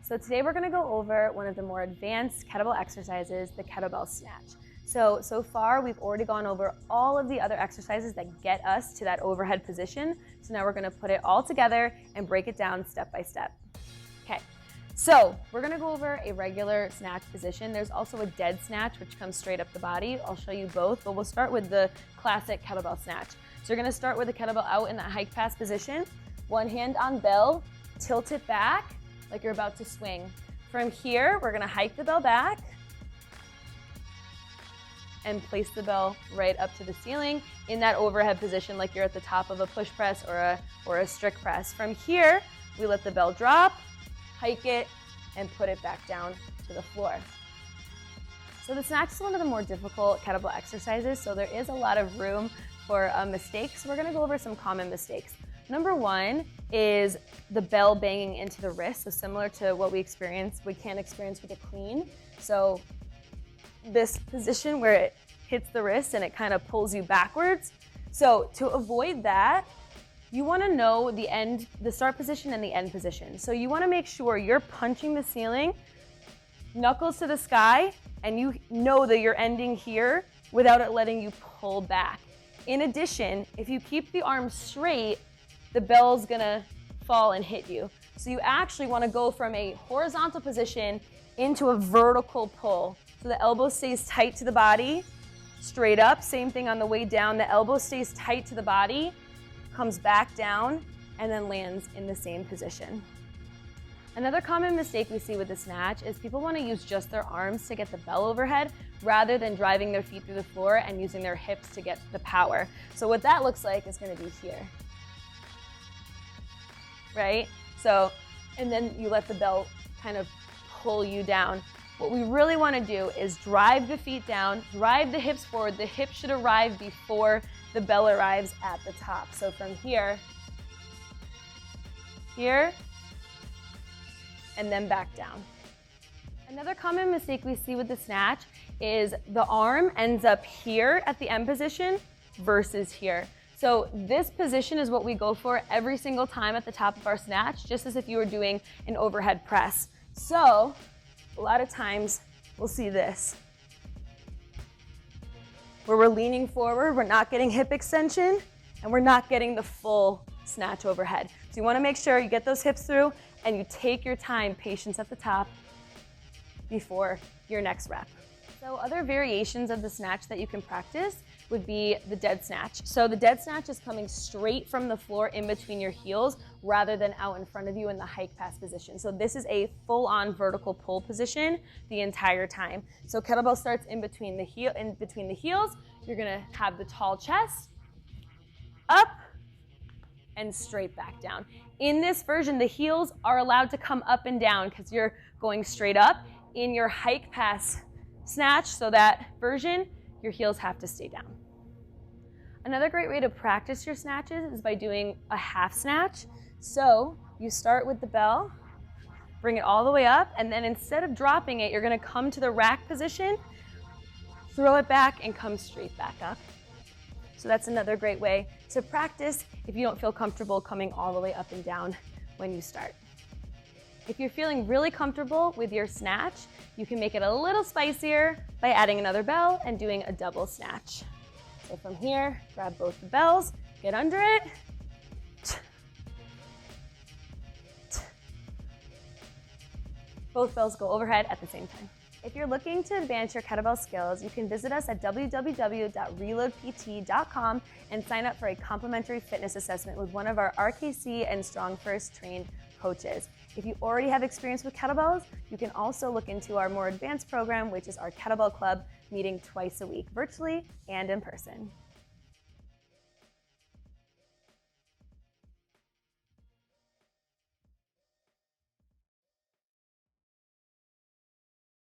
So today we're gonna go over one of the more advanced kettlebell exercises, the kettlebell snatch. So far we've already gone over all of the other exercises that get us to that overhead position. So now we're gonna put it all together and break it down step by step. Okay, so we're gonna go over a regular snatch position. There's also a dead snatch, which comes straight up the body. I'll show you both, but we'll start with the classic kettlebell snatch. So you're gonna start with the kettlebell out in that hike pass position. One hand on bell, tilt it back like you're about to swing. From here, we're gonna hike the bell back and place the bell right up to the ceiling in that overhead position like you're at the top of a push press or a strict press. From here, we let the bell drop, hike it, and put it back down to the floor. So the snatch is one of the more difficult kettlebell exercises, so there is a lot of room for mistakes. We're gonna go over some common mistakes. Number one is the bell banging into the wrist, so similar to what we can experience with a clean. So this position where it hits the wrist and it kind of pulls you backwards. So to avoid that, you want to know the start position and the end position. So you want to make sure you're punching the ceiling, knuckles to the sky, and you know that you're ending here without it letting you pull back. In addition, if you keep the arms straight, the bell's gonna fall and hit you. So you actually want to go from a horizontal position into a vertical pull. So the elbow stays tight to the body, straight up. Same thing on the way down. The elbow stays tight to the body, comes back down, and then lands in the same position. Another common mistake we see with the snatch is people want to use just their arms to get the bell overhead rather than driving their feet through the floor and using their hips to get the power. So what that looks like is going to be here, right? So, and then you let the bell kind of pull you down. What we really want to do is drive the feet down, drive the hips forward. The hips should arrive before the bell arrives at the top. So from here, and then back down. Another common mistake we see with the snatch is the arm ends up here at the end position versus here. So this position is what we go for every single time at the top of our snatch, just as if you were doing an overhead press. So a lot of times we'll see this, where we're leaning forward, we're not getting hip extension, and we're not getting the full snatch overhead. So you wanna make sure you get those hips through and you take your time, patience at the top before your next rep. So other variations of the snatch that you can practice would be the dead snatch. So the dead snatch is coming straight from the floor in between your heels rather than out in front of you in the hike pass position. So this is a full-on vertical pull position the entire time. So kettlebell starts in between the heels. You're gonna have the tall chest, up, and straight back down. In this version, the heels are allowed to come up and down because you're going straight up. In your hike pass snatch, so that version, your heels have to stay down. Another great way to practice your snatches is by doing a half snatch. So you start with the bell, bring it all the way up, and then instead of dropping it, you're gonna come to the rack position, throw it back, and come straight back up. So that's another great way to practice if you don't feel comfortable coming all the way up and down when you start. If you're feeling really comfortable with your snatch, you can make it a little spicier by adding another bell and doing a double snatch. So from here, grab both the bells, get under it, both bells go overhead at the same time. If you're looking to advance your kettlebell skills, you can visit us at www.reloadpt.com and sign up for a complimentary fitness assessment with one of our RKC and Strong First trained coaches. If you already have experience with kettlebells, you can also look into our more advanced program, which is our Kettlebell Club, meeting twice a week, virtually and in person.